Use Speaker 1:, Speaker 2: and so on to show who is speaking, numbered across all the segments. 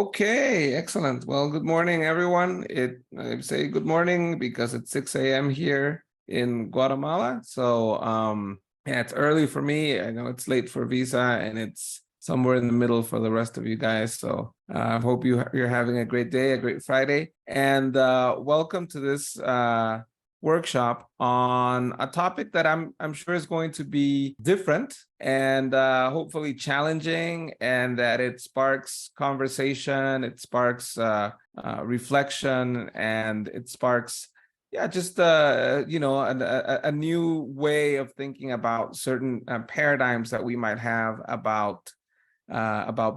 Speaker 1: Okay, excellent. Well, good morning, everyone. I say good morning because it's 6 a.m. here in Guatemala. So, yeah, it's early for me. I know it's late for Visa, and it's somewhere in the middle for the rest of you guys. So, I hope you're having a great day, a great Friday, and welcome to this workshop on a topic that I'm sure is going to be different and hopefully challenging, and that it sparks conversation, it sparks reflection, and it sparks just a new way of thinking about certain paradigms that we might have about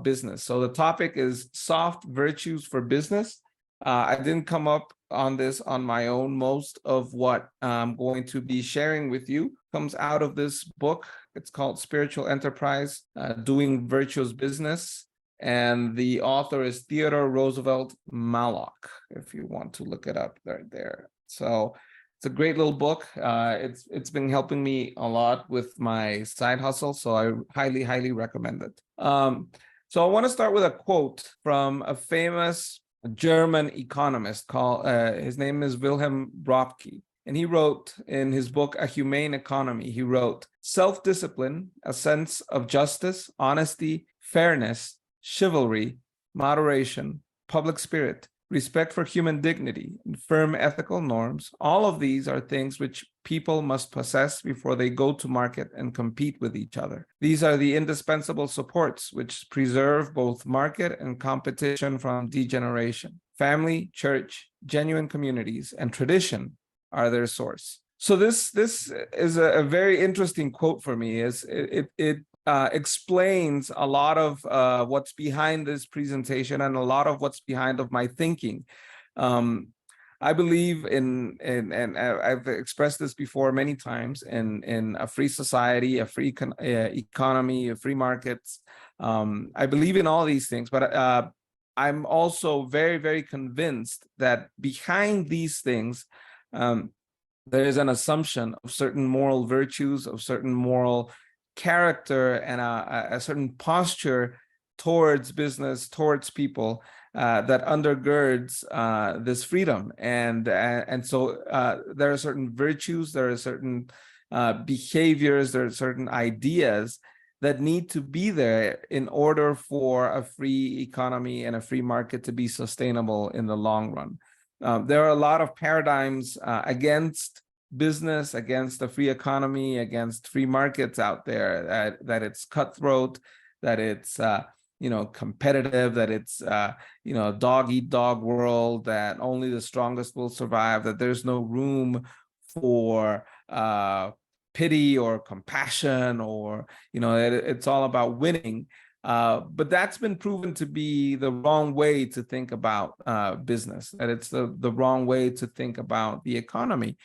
Speaker 1: business. So the topic is soft virtues for business. I didn't come up on this on my own. Most of what I'm going to be sharing with you comes out of this book. It's called Spiritual Enterprise, Doing Virtuous Business. And the author is Theodore Roosevelt Malloch, if you want to look it up right there. So it's a great little book. It's been helping me a lot with my side hustle, so I highly recommend it. So I want to start with a quote from a famous German economist called, his name is Wilhelm Röpke. And he wrote in his book, A Humane Economy, he wrote, self-discipline, a sense of justice, honesty, fairness, chivalry, moderation, public spirit, respect for human dignity, and firm ethical norms, all of these are things which people must possess before they go to market and compete with each other. These are the indispensable supports which preserve both market and competition from degeneration. Family, church, genuine communities, and tradition are their source. So this is a very interesting quote for me. It explains a lot of what's behind this presentation and a lot of what's behind of my thinking. I believe in and I've expressed this before many times, in a free society, a free economy, a free markets. I believe in all these things, but I'm also very convinced that behind these things, there is an assumption of certain moral virtues, of certain moral character, and a certain posture towards business, towards people, that undergirds this freedom. And so there are certain virtues, there are certain behaviors, there are certain ideas that need to be there in order for a free economy and a free market to be sustainable in the long run. There are a lot of paradigms against business, against the free economy, against free markets out there, that it's cutthroat, that it's competitive, that it's dog eat dog world, that only the strongest will survive, that there's no room for pity or compassion, or it's all about winning. But that's been proven to be the wrong way to think about business, that it's the wrong way to think about the economy.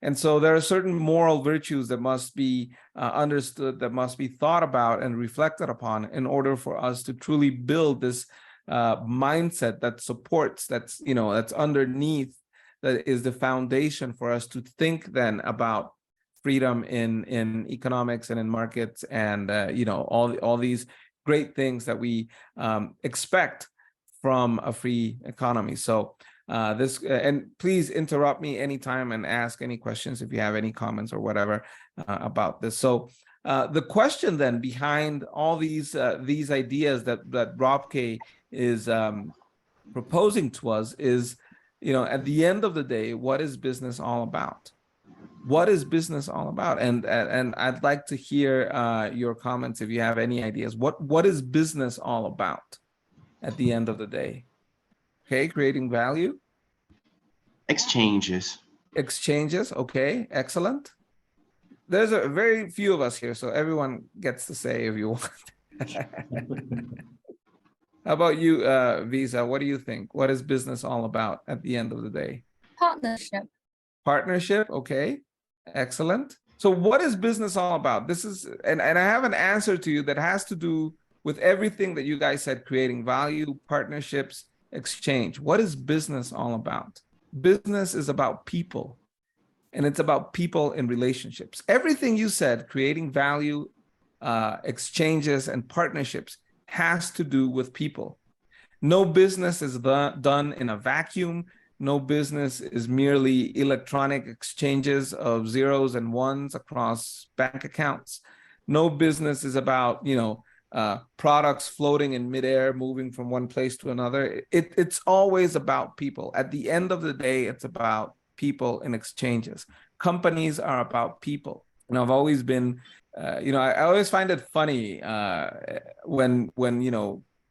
Speaker 1: And so there are certain moral virtues that must be understood, that must be thought about and reflected upon in order for us to truly build this mindset that supports, that's underneath, that is the foundation for us to think then about freedom in economics and in markets, and all these great things that we expect from a free economy. So and please interrupt me anytime and ask any questions if you have any comments or whatever about this. So the question then behind all these ideas that Röpke is proposing to us is, at the end of the day, what is business all about? What is business all about? And I'd like to hear your comments if you have any ideas. What is business all about at the end of the day? Okay, creating value.
Speaker 2: Exchanges.
Speaker 1: Okay, excellent. There's a very few of us here, so everyone gets to say if you want. How about you, Visa? What do you think? What is business all about at the end of the day?
Speaker 3: Partnership.
Speaker 1: Partnership, okay, excellent. So what is business all about? This is, and I have an answer to you that has to do with everything that you guys said: creating value, partnerships, exchange. What is business all about? Business is about people, and it's about people in relationships. Everything you said, creating value, exchanges, and partnerships, has to do with people. No business is done in a vacuum. No business is merely electronic exchanges of zeros and ones across bank accounts. No business is about, products floating in midair, moving from one place to another. It's always about people. At the end of the day, it's about people and exchanges. Companies are about people. And I've always been, I always find it funny when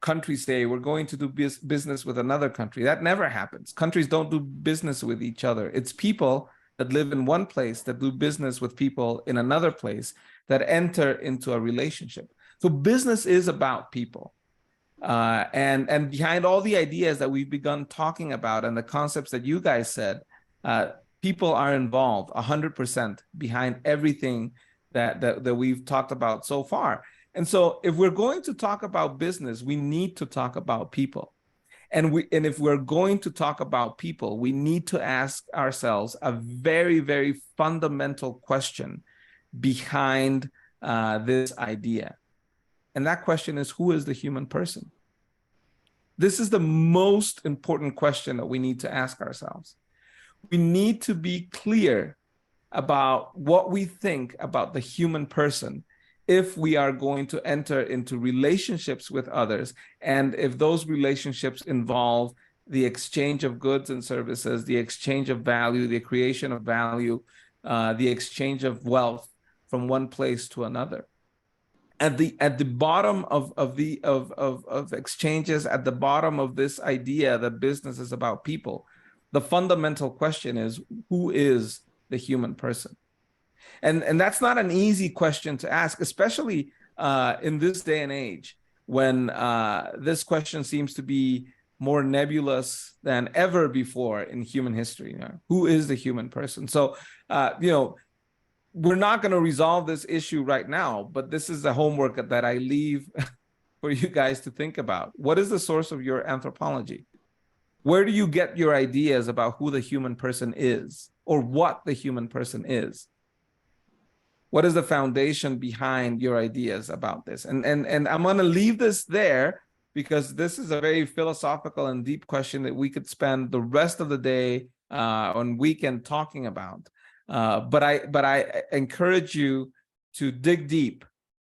Speaker 1: countries say we're going to do business with another country. That never happens. Countries don't do business with each other. It's people that live in one place that do business with people in another place that enter into a relationship. So business is about people. And behind all the ideas that we've begun talking about and the concepts that you guys said, people are involved 100% behind everything that we've talked about so far. And so if we're going to talk about business, we need to talk about people. And if we're going to talk about people, we need to ask ourselves a very, very fundamental question behind this idea. And that question is, who is the human person? This is the most important question that we need to ask ourselves. We need to be clear about what we think about the human person if we are going to enter into relationships with others, and if those relationships involve the exchange of goods and services, the exchange of value, the creation of value, the exchange of wealth from one place to another. At the bottom of exchanges, at the bottom of this idea that business is about people, the fundamental question is, who is the human person? And that's not an easy question to ask, especially in this day and age when this question seems to be more nebulous than ever before in human history. Who is the human person? So, we're not going to resolve this issue right now, but this is the homework that I leave for you guys to think about. What is the source of your anthropology? Where do you get your ideas about who the human person is or what the human person is? What is the foundation behind your ideas about this? And I'm going to leave this there because this is a very philosophical and deep question that we could spend the rest of the day on weekend talking about. But I encourage you to dig deep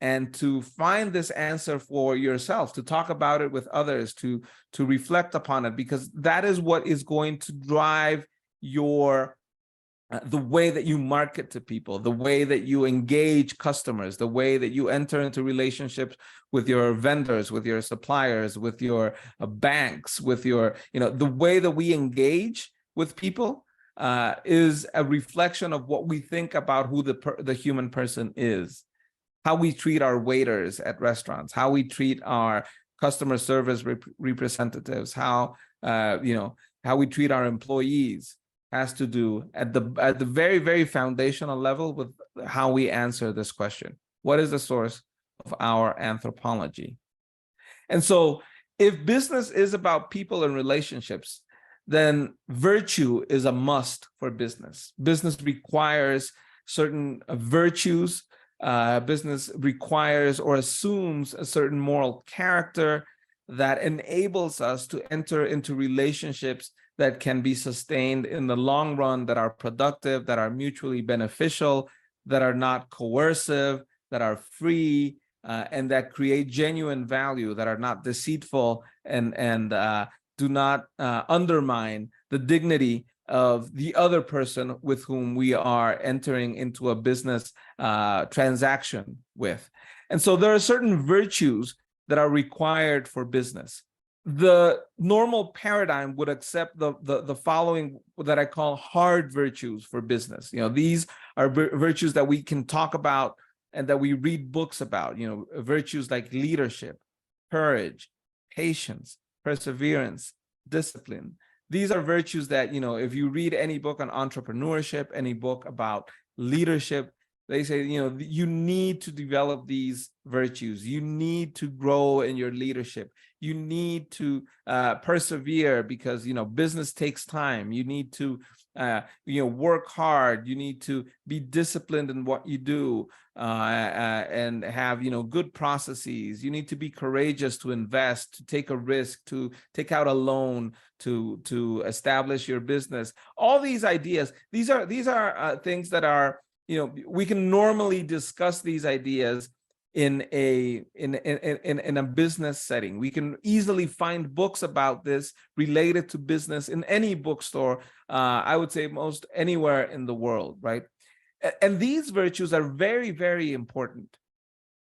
Speaker 1: and to find this answer for yourself, to talk about it with others, to reflect upon it, because that is what is going to drive your the way that you market to people, the way that you engage customers, the way that you enter into relationships with your vendors, with your suppliers, with your banks, with your, the way that we engage with people is a reflection of what we think about who the human person is, how we treat our waiters at restaurants, how we treat our customer service representatives, how we treat our employees has to do at the very, very foundational level with how we answer this question. What is the source of our anthropology? And so if business is about people and relationships, then virtue is a must for business. Business requires certain virtues. Business requires or assumes a certain moral character that enables us to enter into relationships that can be sustained in the long run, that are productive, that are mutually beneficial, that are not coercive, that are free, and that create genuine value, that are not deceitful and do not undermine the dignity of the other person with whom we are entering into a business transaction with. And so there are certain virtues that are required for business. The normal paradigm would accept the following that I call hard virtues for business. These are virtues that we can talk about and that we read books about, virtues like leadership, courage, patience, perseverance, discipline. These are virtues that, if you read any book on entrepreneurship, any book about leadership, they say, you need to develop these virtues. You need to grow in your leadership. You need to persevere because, business takes time. You need to, work hard. You need to be disciplined in what you do and have, good processes. You need to be courageous to invest, to take a risk, to take out a loan, to establish your business. All these ideas, these are things that are, we can normally discuss these ideas in a business setting. We can easily find books about this related to business in any bookstore, I would say most anywhere in the world, right? And these virtues are very, very important.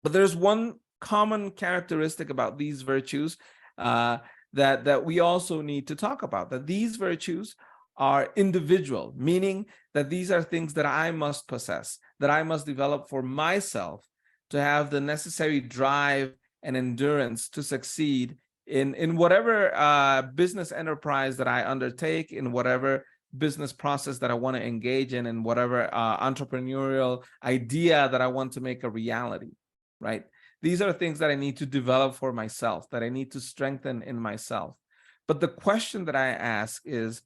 Speaker 1: But there's one common characteristic about these virtues that we also need to talk about, that these virtues are individual, meaning that these are things that I must possess, that I must develop for myself to have the necessary drive and endurance to succeed in whatever business enterprise that I undertake, in whatever business process that I want to engage in whatever entrepreneurial idea that I want to make a reality, right? These are things that I need to develop for myself, that I need to strengthen in myself. But the question that I ask is,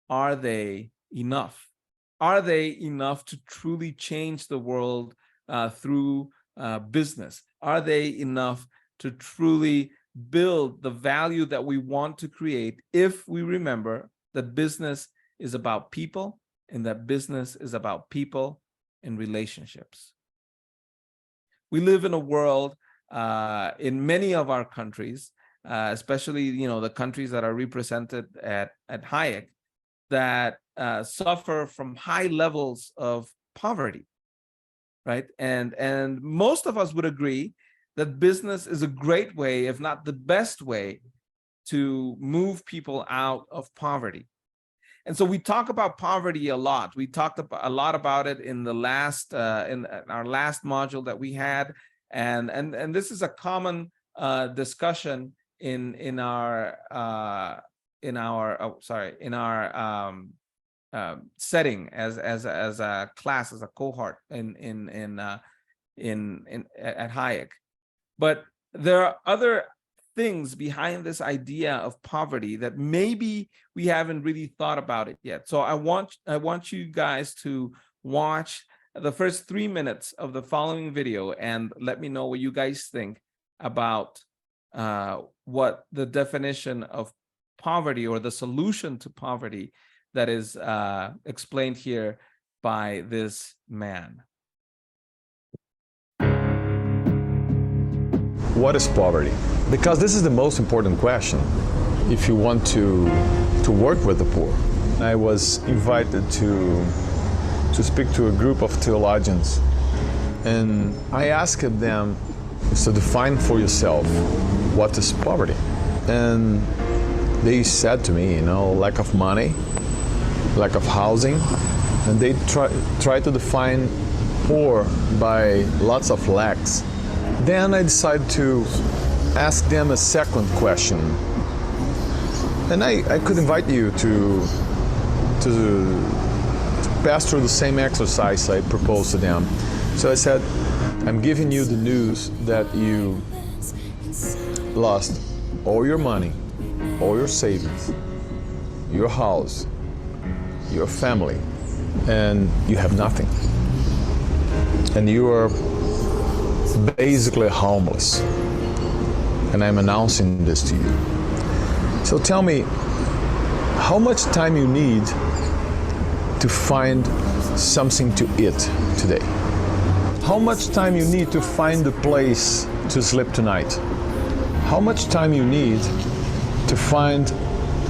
Speaker 1: are they enough? Are they enough to truly change the world through business? Are they enough to truly build the value that we want to create if we remember that business is about people and that business is about people and relationships? We live in a world in many of our countries, especially the countries that are represented at Hayek, that suffer from high levels of poverty, right? And most of us would agree that business is a great way, if not the best way, to move people out of poverty. And so we talk about poverty a lot. We talked a lot about it in the last in our last module that we had, and this is a common discussion in our setting as a class, as a cohort at Hayek. But there are other things behind this idea of poverty that maybe we haven't really thought about it yet. So I want you guys to watch the first 3 minutes of the following video and let me know what you guys think about what the definition of poverty or the solution to poverty that is explained here by this man.
Speaker 2: What is poverty? Because this is the most important question if you want to work with the poor. I was invited to speak to a group of theologians, and I asked them to define for yourself what is poverty. And they said to me, lack of money, lack of housing, and they try to define poor by lots of lacks. Then I decided to ask them a second question, and I could invite you to pass through the same exercise I proposed to them. So I said, I'm giving you the news that you lost all your money, all your savings, your house, your family, and you have nothing. And you are basically homeless. And I'm announcing this to you. So tell me, how much time you need to find something to eat today? How much time you need to find a place to sleep tonight? How much time you need to find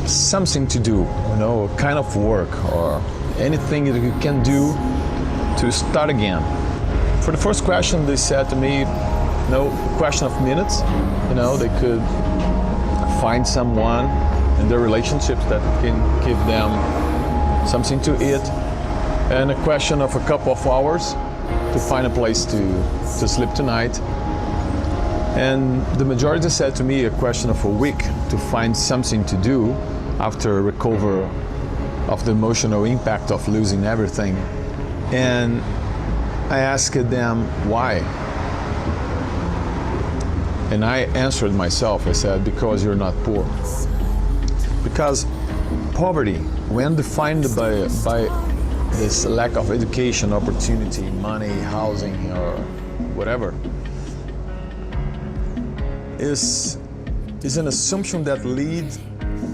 Speaker 2: something to do, a kind of work or anything that you can do to start again? For the first question, they said to me, no question of minutes. They could find someone in their relationships that can give them something to eat, and a question of a couple of hours to find a place to sleep tonight. And the majority said to me a question of a week to find something to do after recover of the emotional impact of losing everything. And I asked them why. And I answered myself, I said, because you're not poor. Because poverty, when defined by this lack of education, opportunity, money, housing, or whatever, is an assumption that leads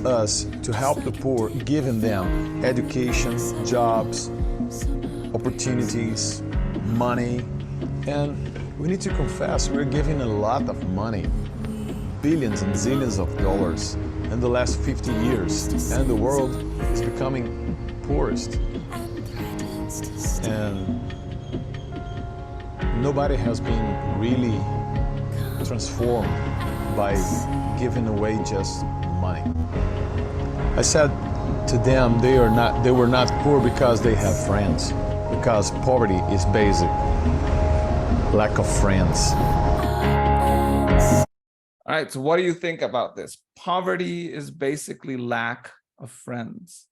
Speaker 2: us to help the poor, giving them education, jobs, opportunities, money, and we need to confess we're giving a lot of money, billions and zillions of dollars in the last 50 years, and the world is becoming poorest. And nobody has been really transformed by giving away just money. I said to them they were not poor because they have friends, because poverty is basic, lack of friends.
Speaker 1: All right, so what do you think about this? Poverty is basically lack of friends.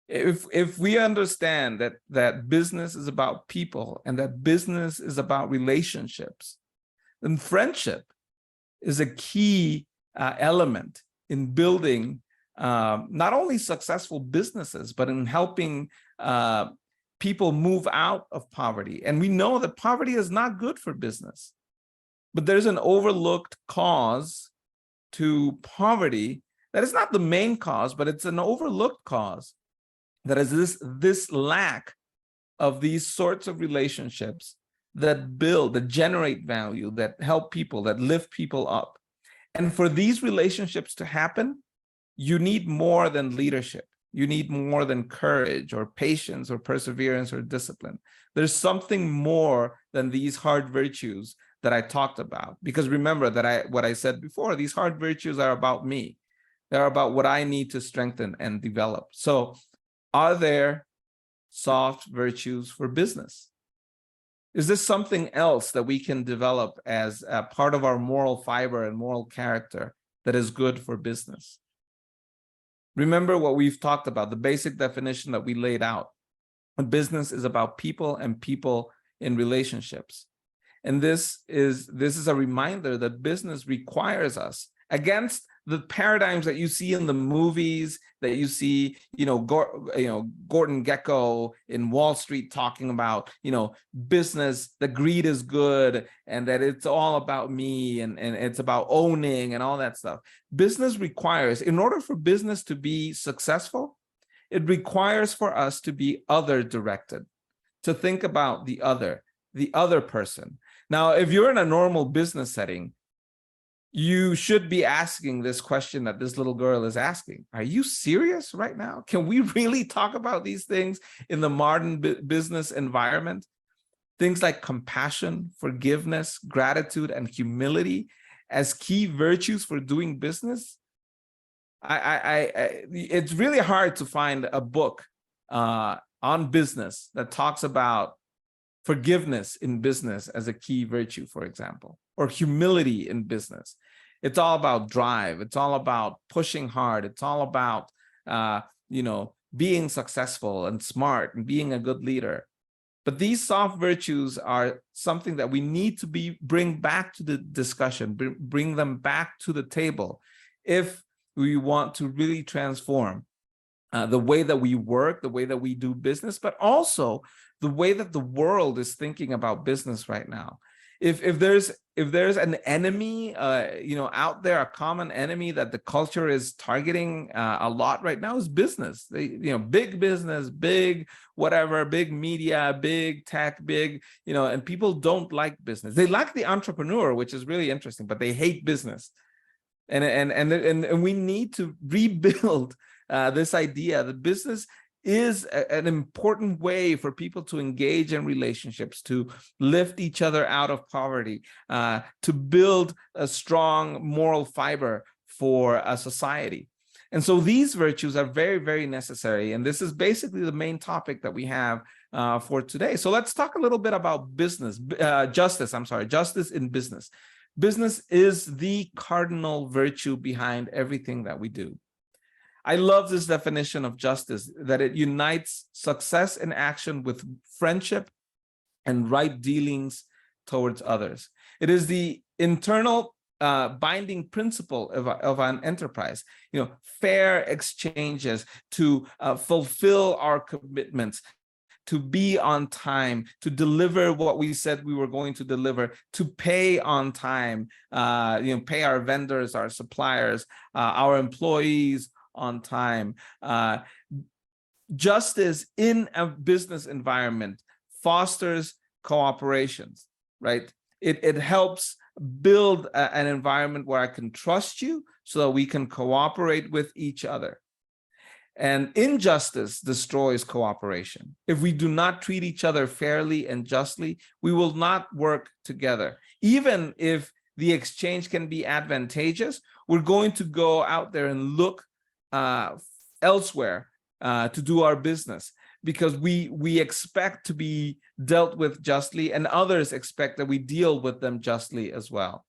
Speaker 1: If we understand that business is about people and that business is about relationships, then friendship is a key element in building not only successful businesses, but in helping people move out of poverty. And we know that poverty is not good for business, but there's an overlooked cause to poverty that is not the main cause, but it's an overlooked cause. That is this lack of these sorts of relationships that build, that generate value, that help people, that lift people up. And for these relationships to happen, you need more than leadership. You need more than courage or patience or perseverance or discipline. There's something more than these hard virtues that I talked about. Because remember that what I said before, these hard virtues are about me. They're about what I need to strengthen and develop. So are there soft virtues for business? Is this something else that we can develop as a part of our moral fiber and moral character that is good for business? Remember what we've talked about, the basic definition that we laid out. A business is about people and people in relationships. And this is a reminder that business requires us, against the paradigms that you see in the movies, that you see, Gordon Gekko in Wall Street talking about, business, the greed is good, and that it's all about me, and it's about owning and all that stuff. Business requires, in order for business to be successful, it requires for us to be other directed, to think about the other person. Now, if you're in a normal business setting, you should be asking this question that this little girl is asking. Are you serious right now? Can we really talk about these things in the modern business environment? Things like compassion, forgiveness, gratitude, and humility as key virtues for doing business? It's really hard to find a book on business that talks about forgiveness in business as a key virtue, for example, or humility in business. It's all about drive. It's all about pushing hard. It's all about, being successful and smart and being a good leader. But these soft virtues are something that we need to bring back to the discussion, bring them back to the table if we want to really transform the way that we work, the way that we do business, but also the way that the world is thinking about business right now. If there's an enemy, out there, a common enemy that the culture is targeting a lot right now is business. Big business, big whatever, big media, big tech, big, and people don't like business. They like the entrepreneur, which is really interesting, but they hate business. And we need to rebuild this idea that business is an important way for people to engage in relationships, to lift each other out of poverty, to build a strong moral fiber for a society. And so these virtues are very, very necessary. And this is basically the main topic that we have for today. So let's talk a little bit about justice in business. Business is the cardinal virtue behind everything that we do. I love this definition of justice, that it unites success in action with friendship and right dealings towards others. It is the internal binding principle of an enterprise, fair exchanges to fulfill our commitments, to be on time, to deliver what we said we were going to deliver, to pay on time, pay our vendors, our suppliers, our employees on time. Justice in a business environment fosters cooperations, right? It helps build an environment where I can trust you so that we can cooperate with each other. And injustice destroys cooperation. If we do not treat each other fairly and justly, we will not work together. Even if the exchange can be advantageous, we're going to go out there and look elsewhere to do our business, because we expect to be dealt with justly, and others expect that we deal with them justly as well.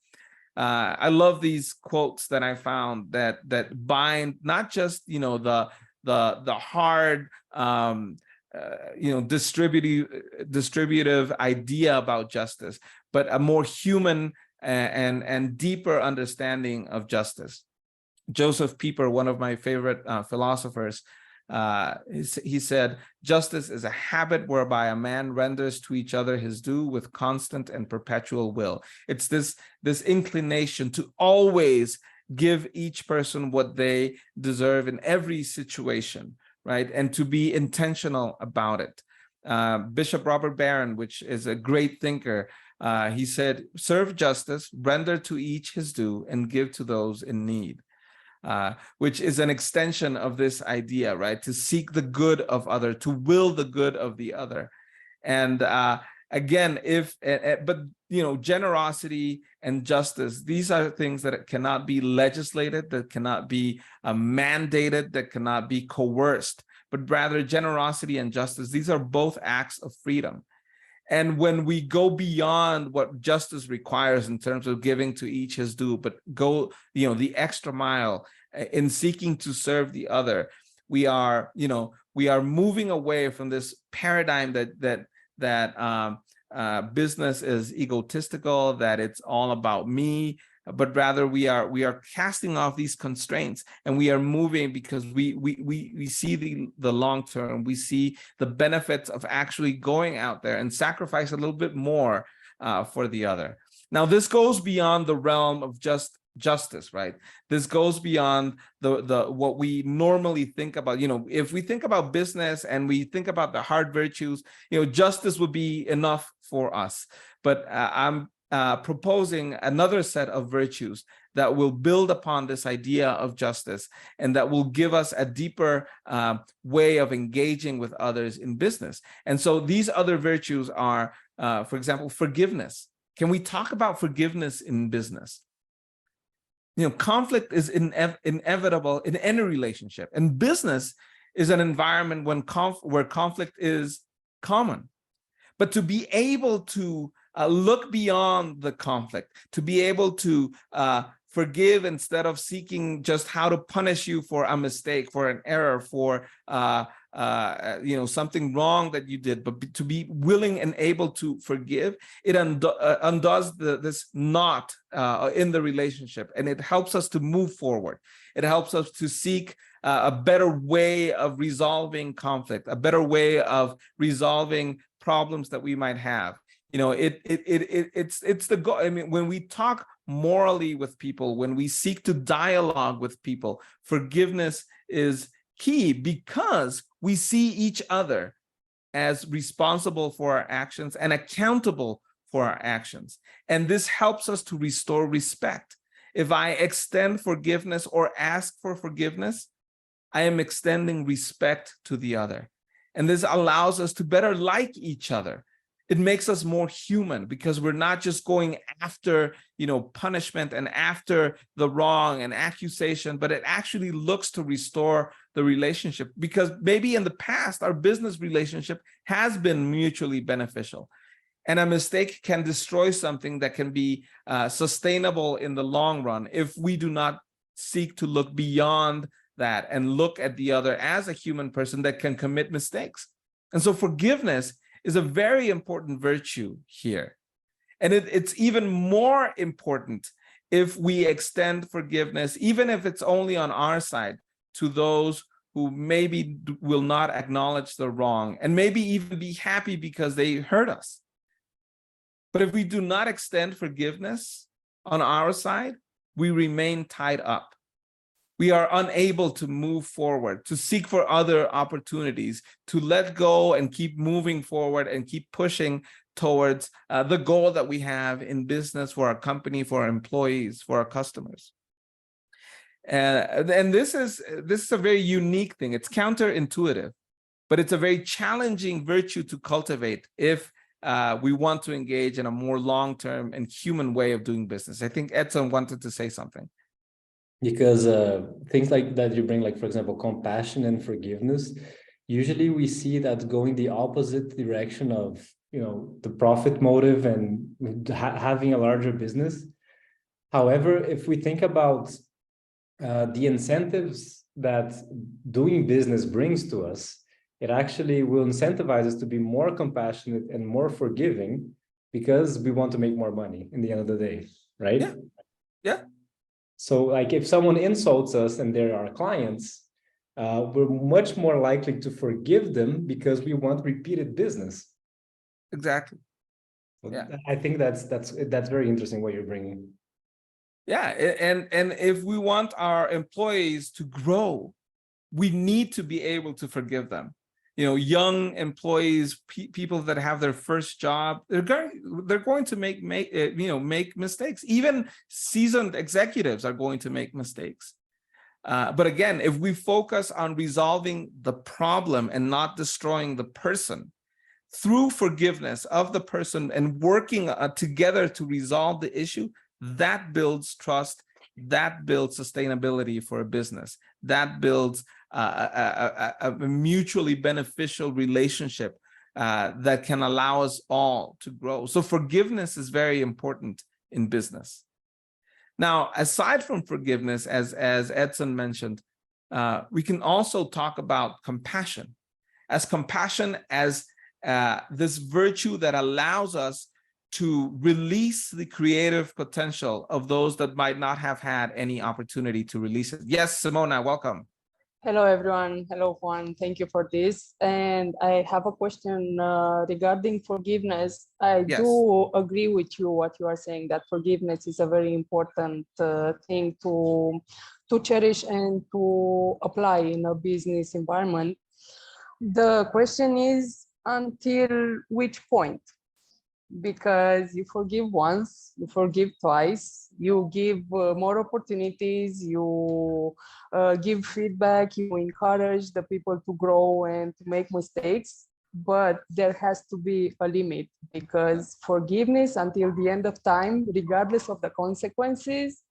Speaker 1: I love these quotes that I found that bind not just the hard distributive idea about justice, but a more human and deeper understanding of justice. Joseph Pieper, one of my favorite philosophers, he said, "Justice is a habit whereby a man renders to each other his due with constant and perpetual will." It's this inclination to always give each person what they deserve in every situation, right? And to be intentional about it. Bishop Robert Barron, which is a great thinker, he said, "Serve justice, render to each his due, and give to those in need." Which is an extension of this idea, right? To seek the good of other, to will the good of the other. And again, generosity and justice, these are things that cannot be legislated, that cannot be mandated, that cannot be coerced, but rather generosity and justice, these are both acts of freedom. And when we go beyond what justice requires in terms of giving to each his due, but go, the extra mile in seeking to serve the other, we are moving away from this paradigm that business is egotistical, that it's all about me, but rather we are casting off these constraints, and we are moving because we see the long term. We see the benefits of actually going out there and sacrifice a little bit more for the other. Now, this goes beyond the realm of just justice, right? This goes beyond the what we normally think about. If we think about business and we think about the hard virtues, justice would be enough for us. But I'm proposing another set of virtues that will build upon this idea of justice, and that will give us a deeper way of engaging with others in business. And so these other virtues are, for example, forgiveness. Can we talk about forgiveness in business? Conflict is inevitable in any relationship, and business is an environment where conflict is common. But to be able to look beyond the conflict, to be able to forgive instead of seeking just how to punish you for a mistake, for an error, for something wrong that you did, but to be willing and able to forgive, it undoes this knot in the relationship, and it helps us to move forward. It helps us to seek a better way of resolving conflict, a better way of resolving problems that we might have. It's the goal. I mean, when we talk morally with people, when we seek to dialogue with people, forgiveness is key, because we see each other as responsible for our actions and accountable for our actions. And this helps us to restore respect. If I extend forgiveness or ask for forgiveness, I am extending respect to the other. And this allows us to better like each other. It makes us more human, because we're not just going after, punishment and after the wrong and accusation, but it actually looks to restore the relationship, because maybe in the past, our business relationship has been mutually beneficial. And a mistake can destroy something that can be sustainable in the long run if we do not seek to look beyond that and look at the other as a human person that can commit mistakes. And so forgiveness is a very important virtue here. And it's even more important if we extend forgiveness, even if it's only on our side, to those who maybe will not acknowledge the wrong and maybe even be happy because they hurt us. But if we do not extend forgiveness on our side, we remain tied up. We are unable to move forward, to seek for other opportunities, to let go and keep moving forward and keep pushing towards the goal that we have in business for our company, for our employees, for our customers. And this is a very unique thing. It's counterintuitive, but it's a very challenging virtue to cultivate if we want to engage in a more long-term and human way of doing business. I think Edson wanted to say something.
Speaker 3: Because things like that you bring, like, for example, compassion and forgiveness, usually we see that going the opposite direction of, the profit motive and having a larger business. However, if we think about the incentives that doing business brings to us, it actually will incentivize us to be more compassionate and more forgiving because we want to make more money in the end of the day, right?
Speaker 1: Yeah. Yeah.
Speaker 3: So, like, if someone insults us and they're our clients, we're much more likely to forgive them because we want repeated business.
Speaker 1: Exactly.
Speaker 3: Yeah, I think that's very interesting what you're bringing.
Speaker 1: Yeah, and if we want our employees to grow, we need to be able to forgive them. Young employees, people that have their first job, they're going to make mistakes. Even seasoned executives are going to make mistakes. But again, if we focus on resolving the problem and not destroying the person through forgiveness of the person and working together to resolve the issue, that builds trust, that builds sustainability for a business, that builds a mutually beneficial relationship that can allow us all to grow. So forgiveness is very important in business. Now, aside from forgiveness, as Edson mentioned, we can also talk about compassion as this virtue that allows us to release the creative potential of those that might not have had any opportunity to release it. Yes, Simona, welcome.
Speaker 4: Hello, everyone. Hello, Juan. Thank you for this. And I have a question regarding forgiveness. I do agree with you what you are saying, that forgiveness is a very important thing to cherish and to apply in a business environment. The question is, until which point? Because you forgive once, you forgive twice, you give more opportunities, you give feedback, you encourage the people to grow and to make mistakes, but there has to be a limit, because forgiveness until the end of time, regardless of the consequences,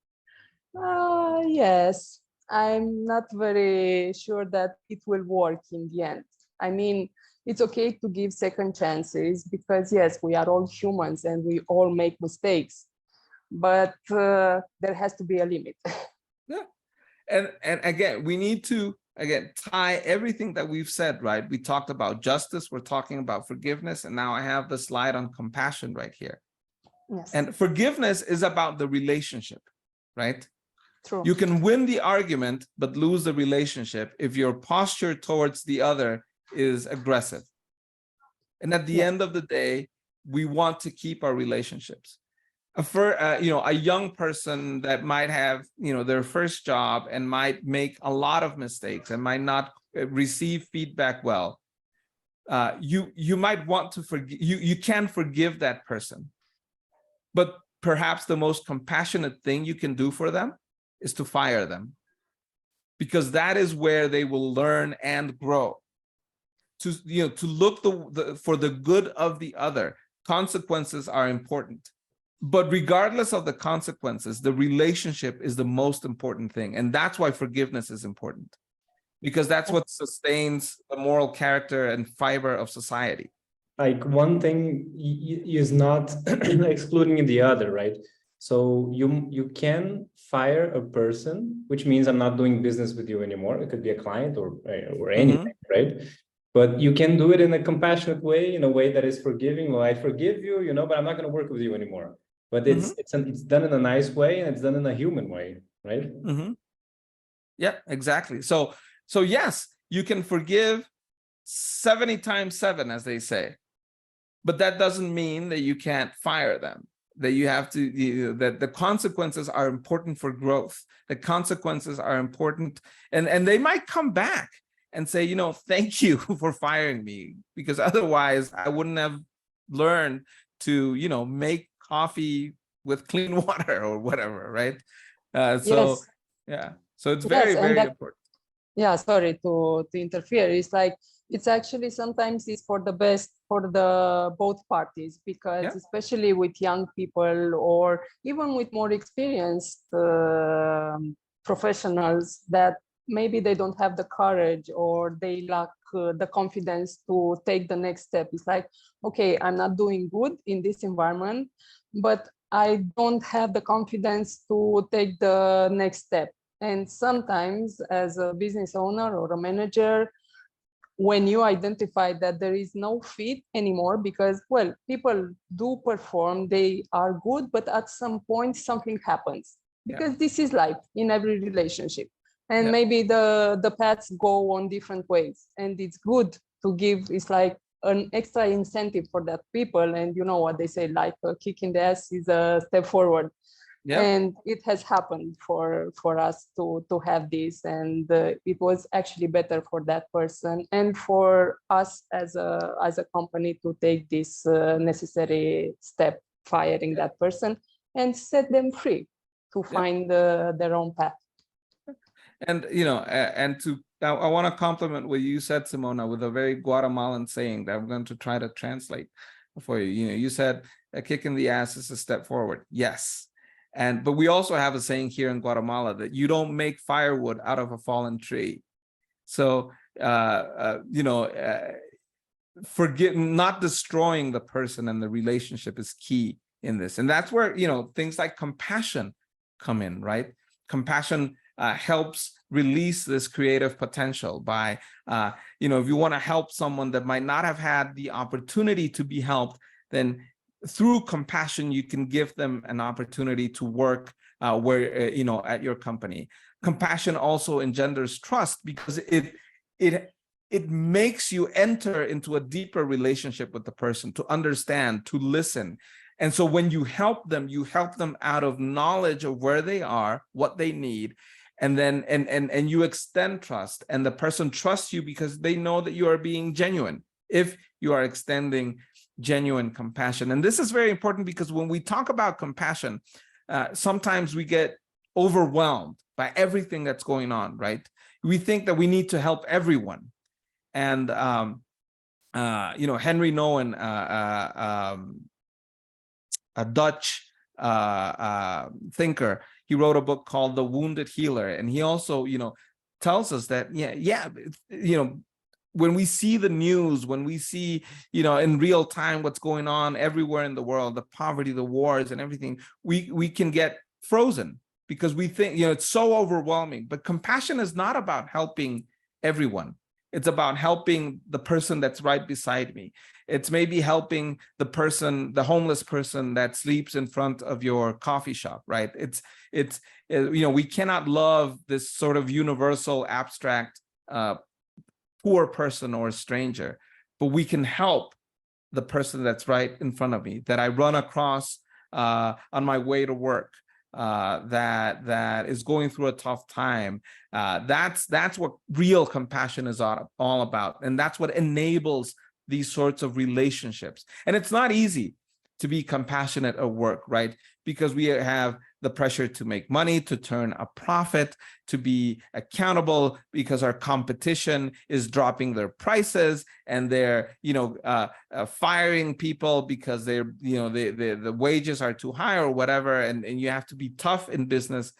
Speaker 4: yes, I'm not very sure that it will work in the end. I mean, it's okay to give second chances because, yes, we are all humans and we all make mistakes, but there has to be a limit.
Speaker 1: Yeah. And again, we need to, tie everything that we've said, right? We talked about justice, we're talking about forgiveness, and now I have the slide on compassion right here.
Speaker 4: Yes.
Speaker 1: And forgiveness is about the relationship, right?
Speaker 4: True.
Speaker 1: You can win the argument, but lose the relationship if your posture towards the other is aggressive. And at the end of the day, we want to keep our relationships. A young person that might have, their first job and might make a lot of mistakes and might not receive feedback well. You might want to forgive, you can forgive that person, but perhaps the most compassionate thing you can do for them is to fire them, because that is where they will learn and grow. To look for the good of the other. Consequences are important, but regardless of the consequences, the relationship is the most important thing, and that's why forgiveness is important, because that's what sustains the moral character and fiber of society.
Speaker 3: Like, one thing is not excluding the other, right? So you can fire a person, which means I'm not doing business with you anymore. It could be a client or anything, right? But you can do it in a compassionate way, in a way that is forgiving. Well, I forgive you, you know, but I'm not going to work with you anymore. But it's done in a nice way, and it's done in a human way, right?
Speaker 1: Yeah, exactly. So yes, you can forgive 70 times 7, as they say, but that doesn't mean that you can't fire them. That you have to, that the consequences are important for growth. The consequences are important, and they might come back and say, you know, thank you for firing me, because otherwise I wouldn't have learned to, you know, make coffee with clean water or whatever, right? So yeah, so it's very, very important.
Speaker 4: Yeah, sorry to interfere. It's like, it's actually sometimes it's for the best for the both parties, because especially with young people or even with more experienced professionals, that maybe they don't have the courage or they lack the confidence to take the next step. It's like, okay, I'm not doing good in this environment, but I don't have the confidence to take the next step. And sometimes as a business owner or a manager, when you identify that there is no fit anymore, because, well, people do perform, they are good, but at some point something happens, because this is life in every relationship. And maybe the paths go on different ways. And it's good to give, it's like an extra incentive for that people. And you know what they say, like a kick in the ass is a step forward. And it has happened for us to have this, and it was actually better for that person and for us as a company to take this necessary step, firing that person and set them free to find their own path.
Speaker 1: And you know, I want to compliment what you said, Simona, with a very Guatemalan saying that I'm going to try to translate for you. You know, you said a kick in the ass is a step forward. Yes. But we also have a saying here in Guatemala that you don't make firewood out of a fallen tree. So, you know, not destroying the person and the relationship is key in this. And that's where, you know, things like compassion come in, right? Compassion helps release this creative potential by, you know, if you want to help someone that might not have had the opportunity to be helped, then through compassion, you can give them an opportunity to work where, you know, at your company. Compassion also engenders trust, because it makes you enter into a deeper relationship with the person, to understand, to listen. And so when you help them out of knowledge of where they are, what they need, and then and you extend trust, and the person trusts you because they know that you are being genuine. If you are extending genuine compassion. And this is very important, because when we talk about compassion, sometimes we get overwhelmed by everything that's going on, right? We think that we need to help everyone. And, you know, Henry Nouwen, a Dutch thinker, he wrote a book called The Wounded Healer. And he also, you know, tells us that, you know, when we see the news, when we see, you know, in real time what's going on everywhere in the world, the poverty, the wars and everything, we can get frozen, because we think, you know, it's so overwhelming. But compassion is not about helping everyone. It's about helping the person that's right beside me. It's maybe helping the person, the homeless person that sleeps in front of your coffee shop, right? It's you know, we cannot love this sort of universal abstract poor person or a stranger, but we can help the person that's right in front of me, that I run across on my way to work, that is going through a tough time. That's what real compassion is all about, and that's what enables these sorts of relationships. And it's not easy to be compassionate at work, right? Because we have the pressure to make money, to turn a profit, to be accountable, because our competition is dropping their prices, and they're, you know, firing people because they're, you know, the wages are too high or whatever, and you have to be tough in business.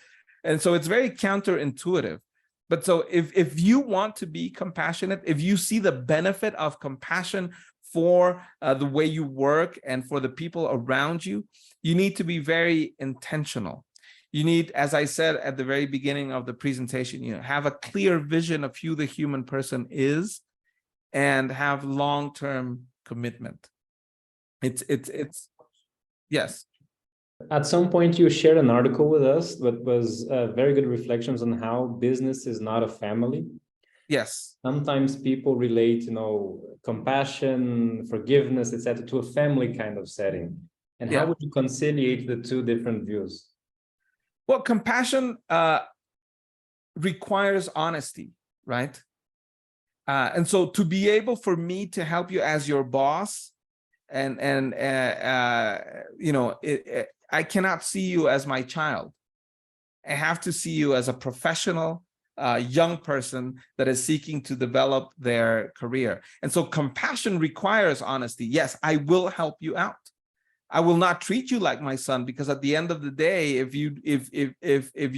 Speaker 1: And so it's very counterintuitive. But so if you want to be compassionate, if you see the benefit of compassion for the way you work and for the people around you, you need to be very intentional. You need, as I said at the very beginning of the presentation, you know, have a clear vision of who the human person is, and have long-term commitment. It's yes.
Speaker 3: At some point, you shared an article with us that was very good reflections on how business is not a family.
Speaker 1: Yes.
Speaker 3: Sometimes people relate, compassion, forgiveness, etc., to a family kind of setting. And how would you conciliate the two different views?
Speaker 1: Well, compassion requires honesty, right? And so to be able for me to help you as your boss, I cannot see you as my child. I have to see you as a professional, young person that is seeking to develop their career. And so compassion requires honesty. Yes, I will help you out. I will not treat you like my son, because at the end of the day, if you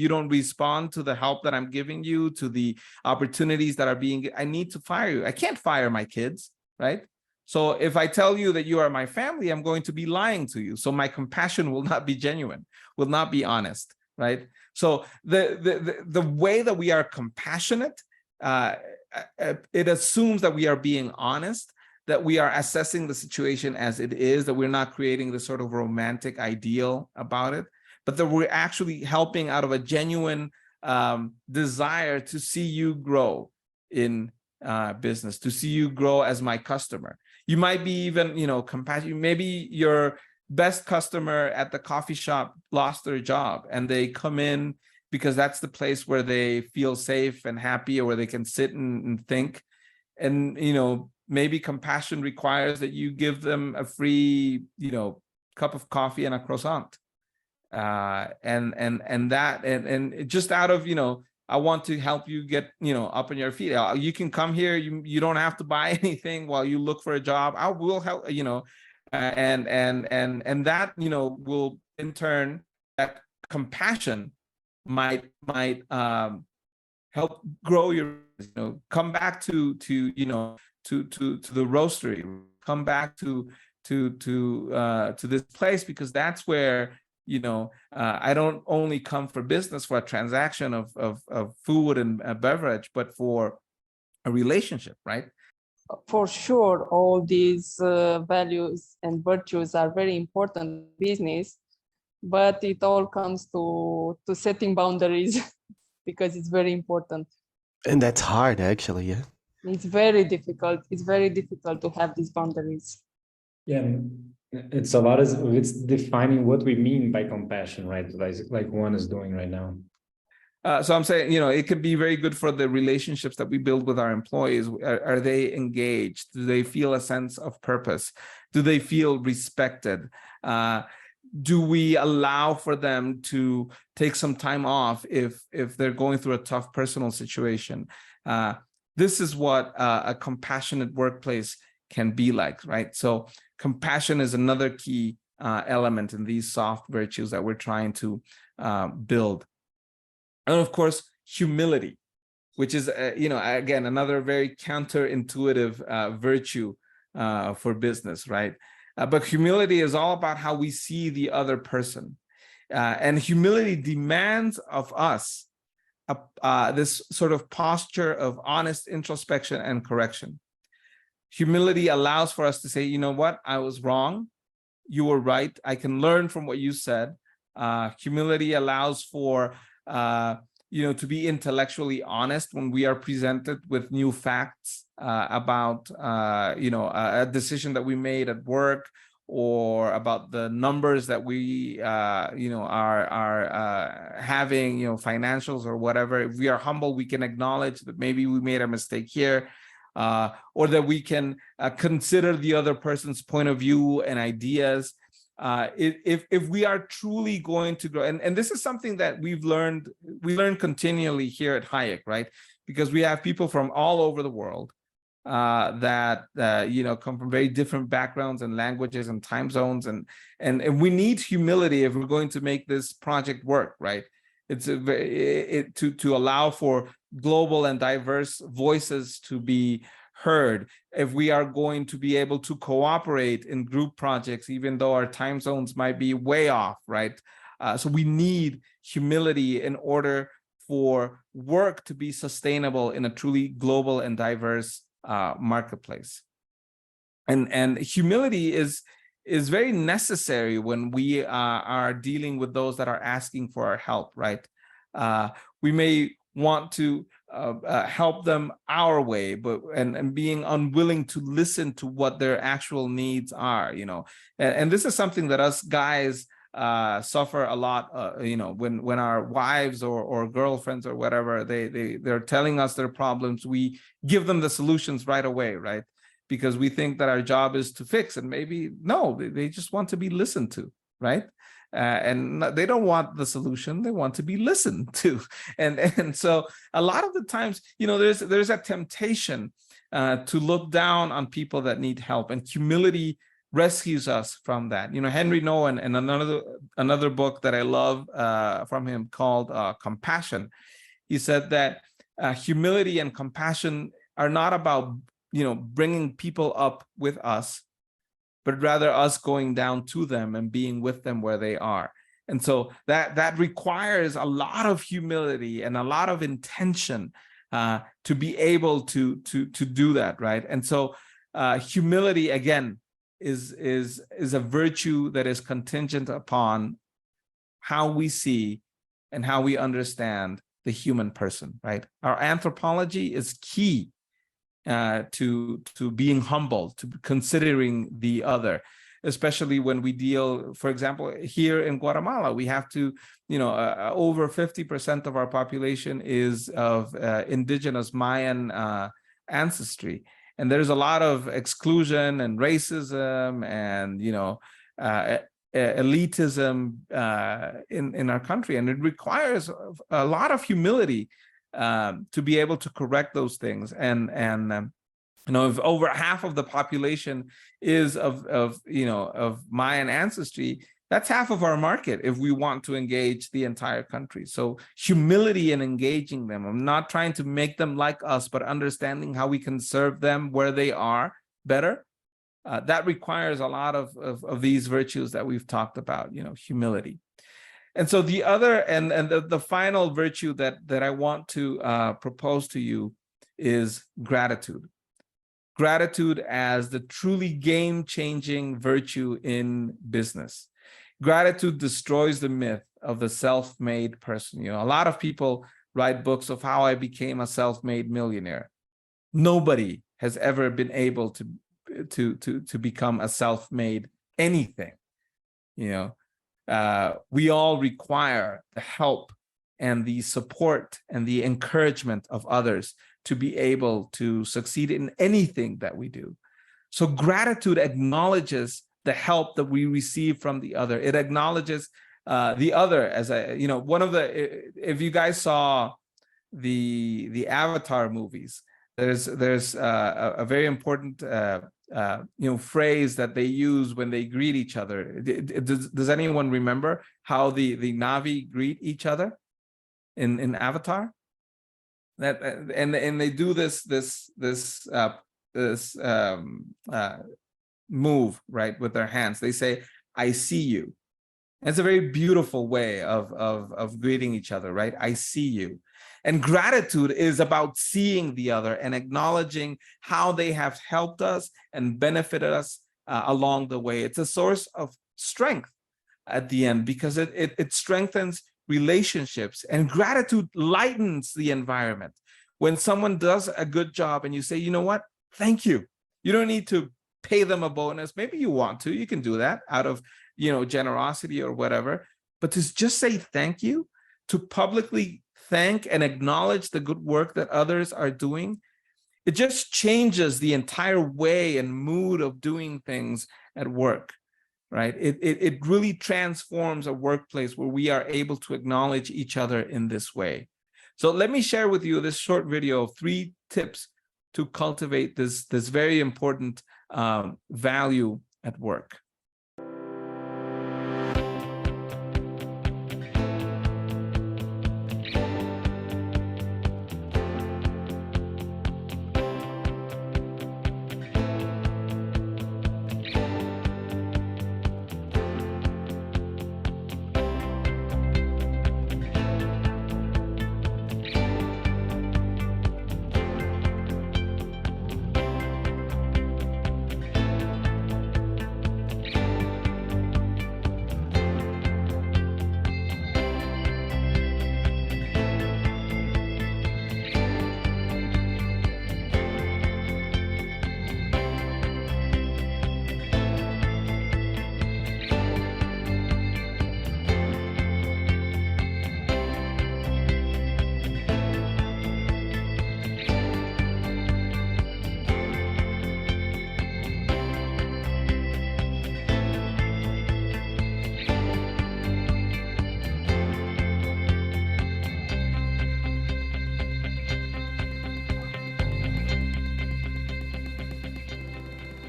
Speaker 1: don't respond to the help that I'm giving you, to the opportunities that are being, I need to fire you. I can't fire my kids, right? So if I tell you that you are my family, I'm going to be lying to you. So my compassion will not be genuine, will not be honest, right? So the way that we are compassionate, it assumes that we are being honest, that we are assessing the situation as it is, that we're not creating this sort of romantic ideal about it, but that we're actually helping out of a genuine desire to see you grow in business, to see you grow as my customer. You might be even, compassion. Maybe your best customer at the coffee shop lost their job and they come in because that's the place where they feel safe and happy, or where they can sit and think. And, maybe compassion requires that you give them a free, cup of coffee and a croissant. And just out of, I want to help you get, up on your feet. You can come here. You don't have to buy anything while you look for a job. I will help, and that, will in turn, that compassion might help grow your, come back to the roastery, come back to this place, because that's where, I don't only come for business, for a transaction of food and a beverage, but for a relationship, right?
Speaker 4: For sure, all these values and virtues are very important in business, but it all comes to setting boundaries because it's very important.
Speaker 5: And that's hard, actually, yeah.
Speaker 4: It's very difficult. It's very difficult to have these boundaries.
Speaker 3: Yeah, it's it's defining what we mean by compassion, right? Like Juan is doing right now.
Speaker 1: So I'm saying, it could be very good for the relationships that we build with our employees. Are they engaged? Do they feel a sense of purpose? Do they feel respected? Do we allow for them to take some time off if they're going through a tough personal situation? This is what a compassionate workplace can be like, right? So compassion is another key element in these soft virtues that we're trying to build. And of course, humility, which is, again, another very counterintuitive virtue for business, right? But humility is all about how we see the other person. And humility demands of us this sort of posture of honest introspection and correction. Humility allows for us to say, you know what, I was wrong. You were right. I can learn from what you said. Humility allows for, to be intellectually honest when we are presented with new facts about, a decision that we made at work, or about the numbers that we, are having, financials or whatever. If we are humble, we can acknowledge that maybe we made a mistake here, or that we can consider the other person's point of view and ideas. If we are truly going to grow, and this is something that we learn continually here at Hayek, right? Because we have people from all over the world that come from very different backgrounds and languages and time zones, and we need humility if we're going to make this project work, right? It's to allow for global and diverse voices to be heard, if we are going to be able to cooperate in group projects, even though our time zones might be way off, right? So we need humility in order for work to be sustainable in a truly global and diverse marketplace. And humility is very necessary when we are dealing with those that are asking for our help, right? We may want to help them our way, but and being unwilling to listen to what their actual needs are, you know. And this is something that us guys suffer a lot, you know, when our wives or girlfriends or whatever, they're telling us their problems, we give them the solutions right away, right? Because we think that our job is to fix, and maybe no, they just want to be listened to, right? And they don't want the solution, they want to be listened to. And so a lot of the times, you know, there's a temptation to look down on people that need help, and humility rescues us from that. You know, Henry Nouwen, and another book that I love from him called Compassion, he said that humility and compassion are not about, you know, bringing people up with us, but rather us going down to them and being with them where they are. And so that requires a lot of humility and a lot of intention to be able to do that, right? And so humility, again, is a virtue that is contingent upon how we see and how we understand the human person, right? Our anthropology is key to being humble, to considering the other, especially when we deal, for example, here in Guatemala, we have to, you know, over 50% of our population is of indigenous Mayan ancestry. And there's a lot of exclusion and racism and, you know, elitism in our country. And it requires a lot of humility to be able to correct those things. And you know, if over half of the population is of Mayan ancestry, that's half of our market if we want to engage the entire country. So humility in engaging them, I'm not trying to make them like us, but understanding how we can serve them where they are better. That requires a lot of these virtues that we've talked about, you know, humility. And so the other and the final virtue that I want to propose to you is gratitude. Gratitude as the truly game-changing virtue in business. Gratitude destroys the myth of the self-made person. You know, a lot of people write books of how I became a self-made millionaire. Nobody has ever been able to become a self-made anything. You know, we all require the help and the support and the encouragement of others to be able to succeed in anything that we do. So gratitude acknowledges the help that we receive from the other. It acknowledges the other as one of the, if you guys saw the Avatar movies, there's a very important phrase that they use when they greet each other. Does anyone remember how the Na'vi greet each other in Avatar? That and they do this move, right, with their hands. They say, "I see you." It's a very beautiful way of greeting each other, right? I see you. And gratitude is about seeing the other and acknowledging how they have helped us and benefited us along the way. It's a source of strength at the end because it strengthens relationships, and gratitude lightens the environment. When someone does a good job and you say, you know what, thank you. You don't need to pay them a bonus. Maybe you want to, you can do that out of, generosity or whatever, but to just say thank you, to publicly thank and acknowledge the good work that others are doing, it just changes the entire way and mood of doing things at work, right? It really transforms a workplace where we are able to acknowledge each other in this way. So let me share with you this short video of 3 tips to cultivate this very important value at work.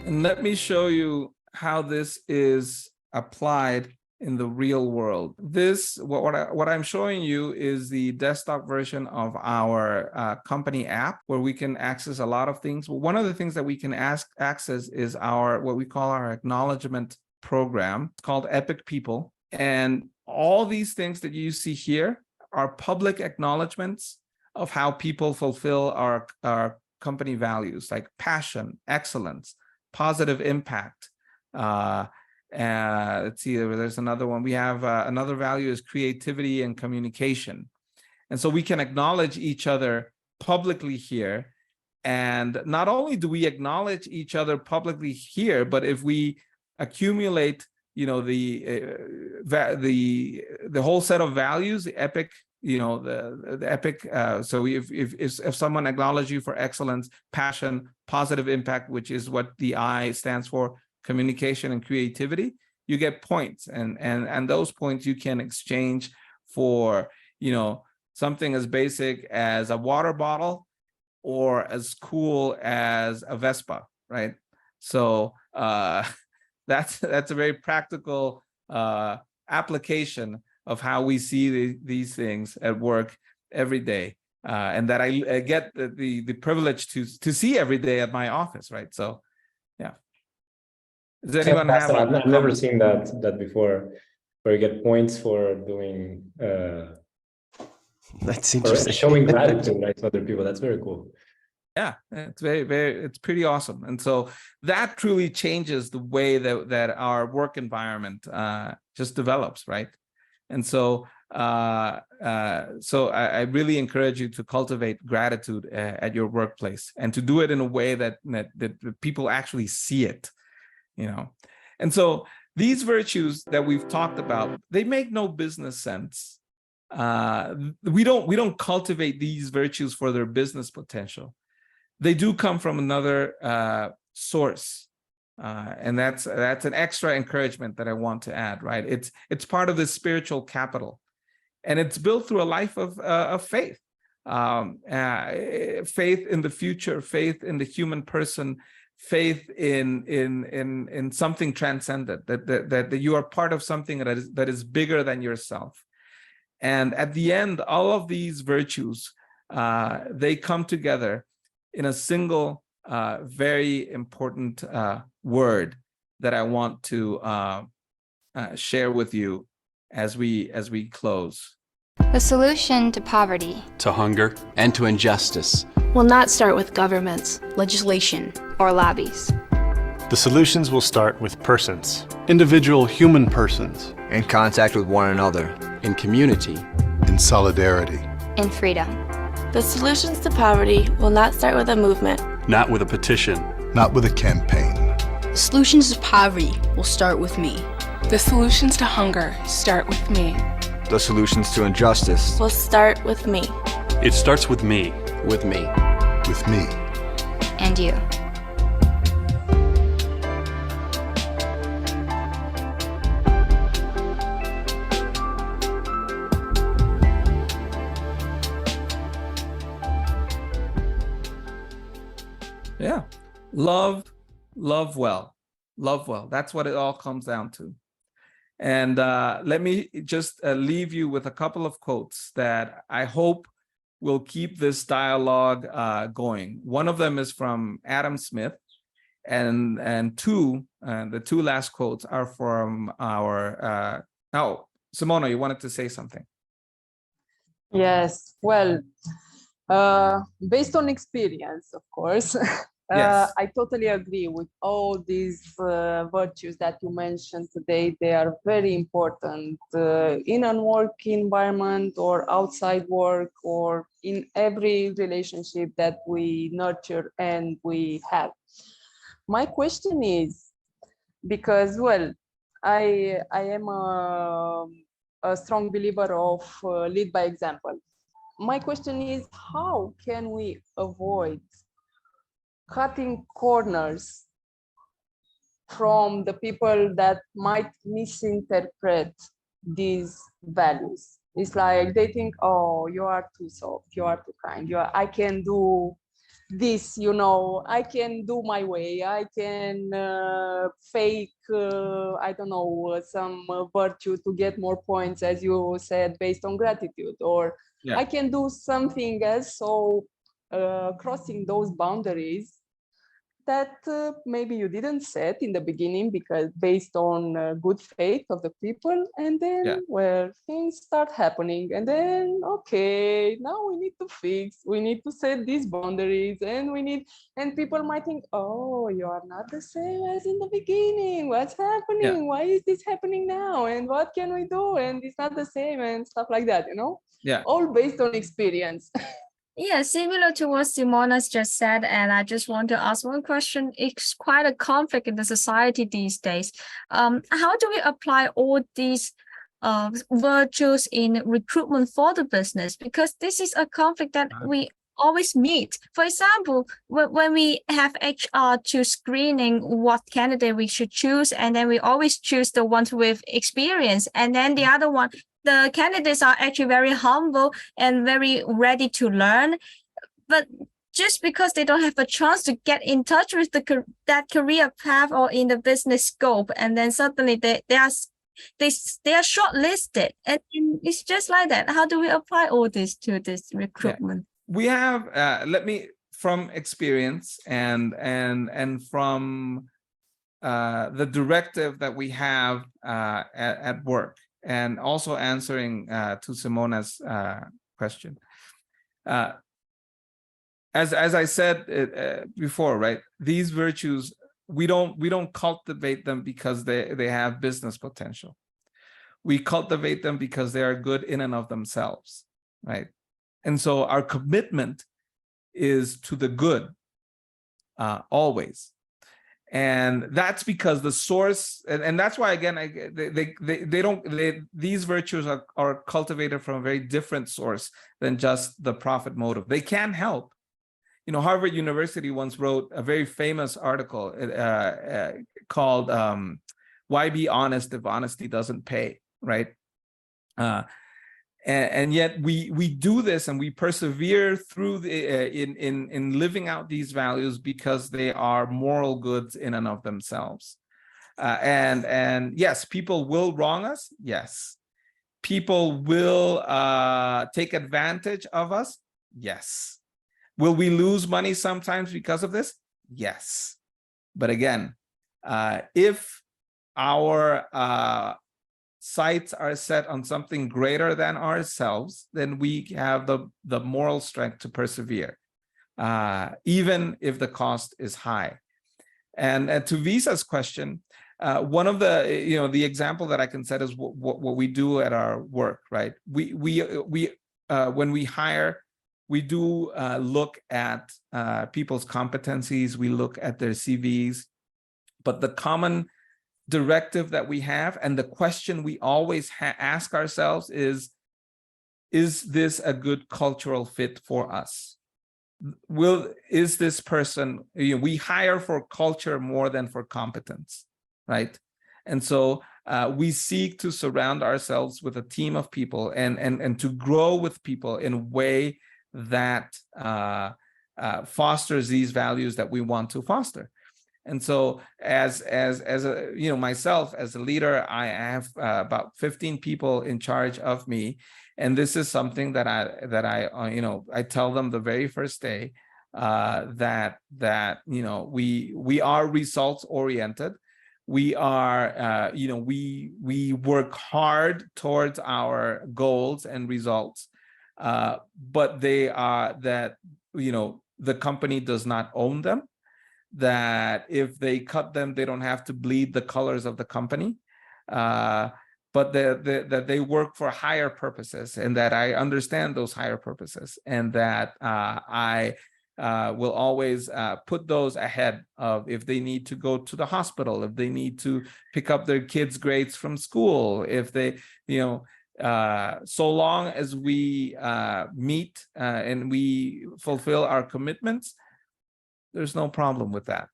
Speaker 1: And let me show you how this is applied in the real world. This, what I'm showing you is the desktop version of our company app, where we can access a lot of things. One of the things that we can access is what we call our acknowledgement program. It's called Epic People. And all these things that you see here are public acknowledgements of how people fulfill our company values, like passion, excellence, positive impact. Let's see, there's another one. We have another value is creativity and communication. And so we can acknowledge each other publicly here. And not only do we acknowledge each other publicly here, but if we accumulate, the whole set of values, the epic, the epic. So if someone acknowledges you for excellence, passion, positive impact, which is what the I stands for, communication and creativity, you get points, and those points you can exchange for, something as basic as a water bottle or as cool as a Vespa, right? So that's a very practical application of how we see these things at work every day, and that I get the privilege to see every day at my office, right? So, yeah. Does anyone have?
Speaker 3: I've never seen that before, where you get points for doing.
Speaker 5: That's interesting.
Speaker 3: Showing gratitude, right, to other people. That's very cool.
Speaker 1: Yeah, it's it's pretty awesome. And so that truly changes the way that our work environment just develops, right? And so I really encourage you to cultivate gratitude at your workplace, and to do it in a way that people actually see it, And so these virtues that we've talked about, they make no business sense. We don't cultivate these virtues for their business potential. They do come from another source, and that's an extra encouragement that I want to add. Right? It's part of the spiritual capital, and it's built through a life of faith, faith in the future, faith in the human person, faith in something transcendent, that you are part of something that is bigger than yourself. And at the end, all of these virtues, they come together in a single, very important word that I want to share with you as we close.
Speaker 6: The solution to poverty,
Speaker 7: to hunger, and to injustice
Speaker 8: will not start with governments, legislation,
Speaker 6: or lobbies.
Speaker 9: The solutions will start with persons, individual human persons,
Speaker 10: in contact with one another,
Speaker 7: in community,
Speaker 11: in solidarity,
Speaker 6: in freedom.
Speaker 8: The solutions to poverty will not start with a movement,
Speaker 9: not with a petition,
Speaker 11: not with a campaign.
Speaker 12: The solutions to poverty will start with me.
Speaker 13: The solutions to hunger start with me.
Speaker 10: The solutions to injustice
Speaker 8: will start with me.
Speaker 9: It starts with me.
Speaker 7: With me.
Speaker 11: With me.
Speaker 6: And you.
Speaker 1: Yeah. Love well. Love well. That's what it all comes down to. And let me just leave you with a couple of quotes that I hope will keep this dialogue going. One of them is from Adam Smith, and the two last quotes are from our. Simona, you wanted to say something?
Speaker 4: Yes. Well, based on experience, of course.
Speaker 1: Yes.
Speaker 4: I totally agree with all these virtues that you mentioned today. They are very important in a work environment or outside work, or in every relationship that we nurture and we have. My question is, because, well, I am a strong believer of lead by example. My question is, how can we avoid cutting corners from the people that might misinterpret these values? It's like they think, oh, you are too soft, you are too kind, I can do this, you know, I can do my way, I can fake, I don't know, some virtue to get more points, as you said, based on gratitude, or I can do something else. So crossing those boundaries that maybe you didn't set in the beginning, because based on good faith of the people, and then well, things start happening, and then okay, now we need to fix, we need to set these boundaries, and and people might think, oh, you are not the same as in the beginning, what's happening, why is this happening now, and what can we do, and it's not the same, and stuff like that, you know, all based on experience.
Speaker 14: Yeah, similar to what Simona's just said, and I just want to ask one question. It's quite a conflict in the society these days. How do we apply all these virtues in recruitment for the business? Because this is a conflict that we always meet. For example, when we have HR to screening what candidate we should choose, and then we always choose the ones with experience, and then the other one, the candidates are actually very humble and very ready to learn, but just because they don't have a chance to get in touch with that career path or in the business scope, and then suddenly they are shortlisted, and it's just like that. How do we apply all this to this recruitment?
Speaker 1: We have from experience and from the directive that we have at work. And also answering to Simona's question, as I said before, right? These virtues, we don't cultivate them because they have business potential. We cultivate them because they are good in and of themselves, right? And so our commitment is to the good, always. And that's because the source, and that's why, again, these virtues are cultivated from a very different source than just the profit motive. They can help. You know, Harvard University once wrote a very famous article called "Why Be Honest If Honesty Doesn't Pay," right? And yet we do this, and we persevere through in living out these values because they are moral goods in and of themselves. And yes, people will wrong us. Yes, people will take advantage of us. Yes. Will we lose money sometimes because of this? Yes. But again, if our sights are set on something greater than ourselves, then we have the moral strength to persevere, even if the cost is high. And to Visa's question, one of the example that I can set is what we do at our work, right? We when we hire, we do look at people's competencies, we look at their CVs, but the common directive that we have, and the question we always ask ourselves is this a good cultural fit for us? Is this person, we hire for culture more than for competence, right? And so we seek to surround ourselves with a team of people and to grow with people in a way that fosters these values that we want to foster. And so as a, myself as a leader, I have about 15 people in charge of me. And this is something that I tell them the very first day, that we are results oriented. We are, we work hard towards our goals and results, but they are that, the company does not own them. That if they cut them, they don't have to bleed the colors of the company, but that they work for higher purposes, and that I understand those higher purposes, and that I will always put those ahead of if they need to go to the hospital, if they need to pick up their kids' grades from school, if they, so long as we meet and we fulfill our commitments, there's no problem with that,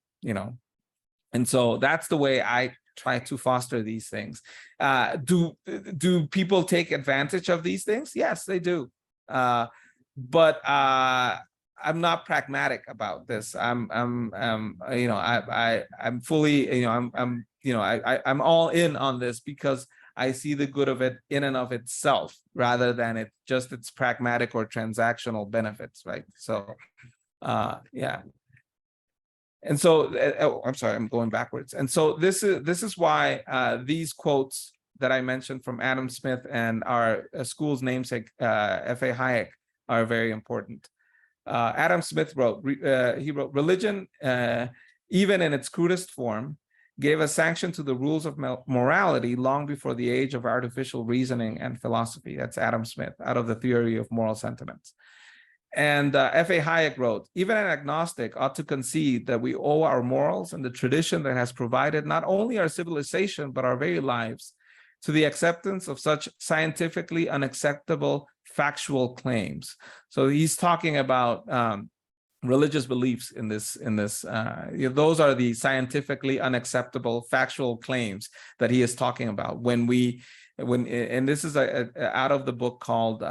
Speaker 1: and so that's the way I try to foster these things. Do people take advantage of these things? Yes, they do. But I'm not pragmatic about this. I'm fully, I'm all in on this because I see the good of it in and of itself, rather than its pragmatic or transactional benefits, right? So, yeah. And so, I'm sorry, I'm going backwards. And so this is why these quotes that I mentioned from Adam Smith and our school's namesake, F.A. Hayek, are very important. Adam Smith wrote, religion, even in its crudest form, gave a sanction to the rules of morality long before the age of artificial reasoning and philosophy. That's Adam Smith, out of the Theory of Moral Sentiments. And F.A. Hayek wrote, even an agnostic ought to concede that we owe our morals and the tradition that has provided not only our civilization, but our very lives, to the acceptance of such scientifically unacceptable factual claims. So he's talking about religious beliefs in this. Those are the scientifically unacceptable factual claims that he is talking about. And this is out of the book called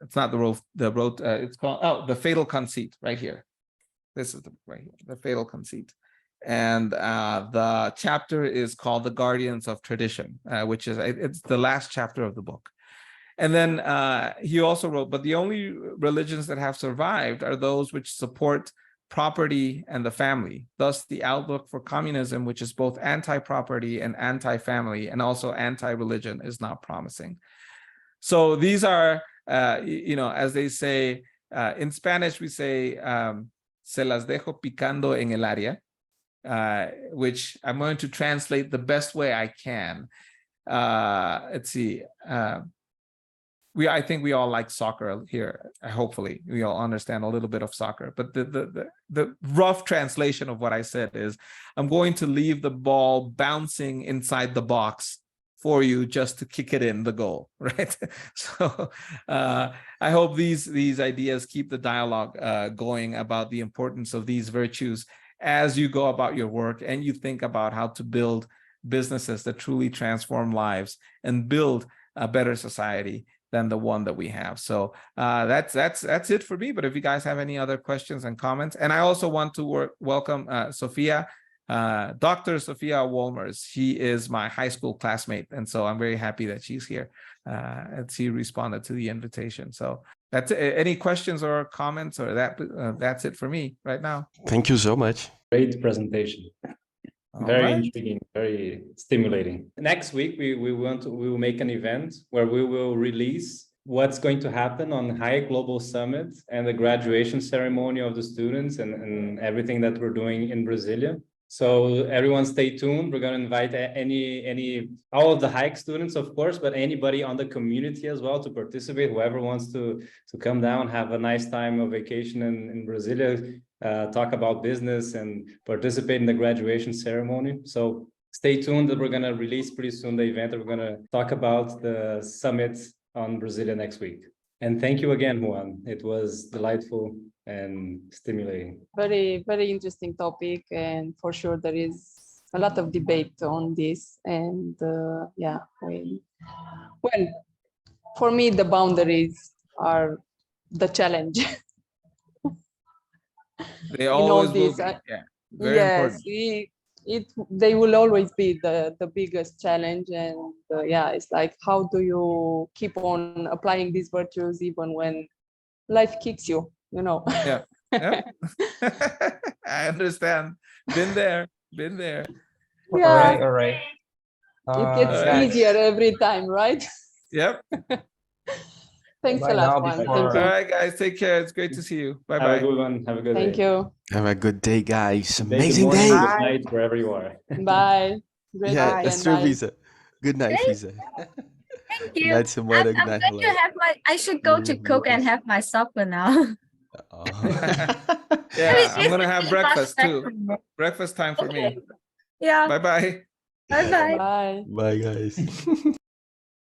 Speaker 1: it's not it's called The Fatal Conceit, right here. This is right here, The Fatal Conceit. And the chapter is called The Guardians of Tradition, which is it's the last chapter of the book. And then he also wrote, but the only religions that have survived are those which support property and the family. Thus, the outlook for communism, which is both anti-property and anti-family and also anti-religion, is not promising. So these are, as they say, in Spanish, we say, se las dejo picando en el área, which I'm going to translate the best way I can. Let's see. I think we all like soccer here. Hopefully, we all understand a little bit of soccer. But the rough translation of what I said is, I'm going to leave the ball bouncing inside the box for you just to kick it in the goal, right? So I hope these ideas keep the dialogue going about the importance of these virtues as you go about your work and you think about how to build businesses that truly transform lives and build a better society than the one that we have. So that's it for me. But if you guys have any other questions and comments, and I also want to welcome Sophia, Dr. Sophia Wolmers. She is my high school classmate, and so I'm very happy that she's here and she responded to the invitation. So that's it. Any questions or comments, or that's it for me right now.
Speaker 5: Thank you so much.
Speaker 3: Great presentation. Very intriguing, very stimulating. Next week, we will make an event where we will release what's going to happen on Hayek Global Summit and the graduation ceremony of the students and everything that we're doing in Brasilia. So everyone stay tuned. We're going to invite all of the Hayek students, of course, but anybody on the community as well to participate, whoever wants to come down, have a nice time of vacation in Brasilia, talk about business and participate in the graduation ceremony. So stay tuned that we're going to release pretty soon the event that we're going to talk about the summit on Brasilia next week. And thank you again, Juan. It was delightful and stimulating.
Speaker 4: Very, very interesting topic. And for sure, there is a lot of debate on this. And yeah, well, for me, the boundaries are the challenge.
Speaker 1: They always will be, very
Speaker 4: yes,
Speaker 1: important.
Speaker 4: They will always be the biggest challenge. And yeah, it's like, how do you keep on applying these virtues even when life kicks you,
Speaker 1: Yeah. I understand. Been there.
Speaker 4: Yeah.
Speaker 15: All right.
Speaker 4: It gets easier every time, right?
Speaker 1: Yep.
Speaker 4: Thanks a lot, Juan. Thank you.
Speaker 1: All right, guys. Take care. It's great to see you. Bye-bye.
Speaker 3: Have a good one. Have a good day.
Speaker 4: Thank you.
Speaker 5: Have a good day, guys.
Speaker 3: Good
Speaker 5: Amazing
Speaker 3: morning,
Speaker 5: day.
Speaker 3: Good night, wherever you are.
Speaker 4: Bye. Great
Speaker 5: Yeah,
Speaker 4: weekend,
Speaker 5: that's true,
Speaker 4: bye.
Speaker 5: Visa. Good night, Visa.
Speaker 14: Thank you.
Speaker 5: Good night, Simona. Good night,
Speaker 14: I'm going to have I should go to cook and have my supper now.
Speaker 1: Yeah, I'm gonna have breakfast too. Breakfast time for me.
Speaker 14: Yeah.
Speaker 1: Bye-bye.
Speaker 14: Bye-bye.
Speaker 4: Bye.
Speaker 5: Bye, guys.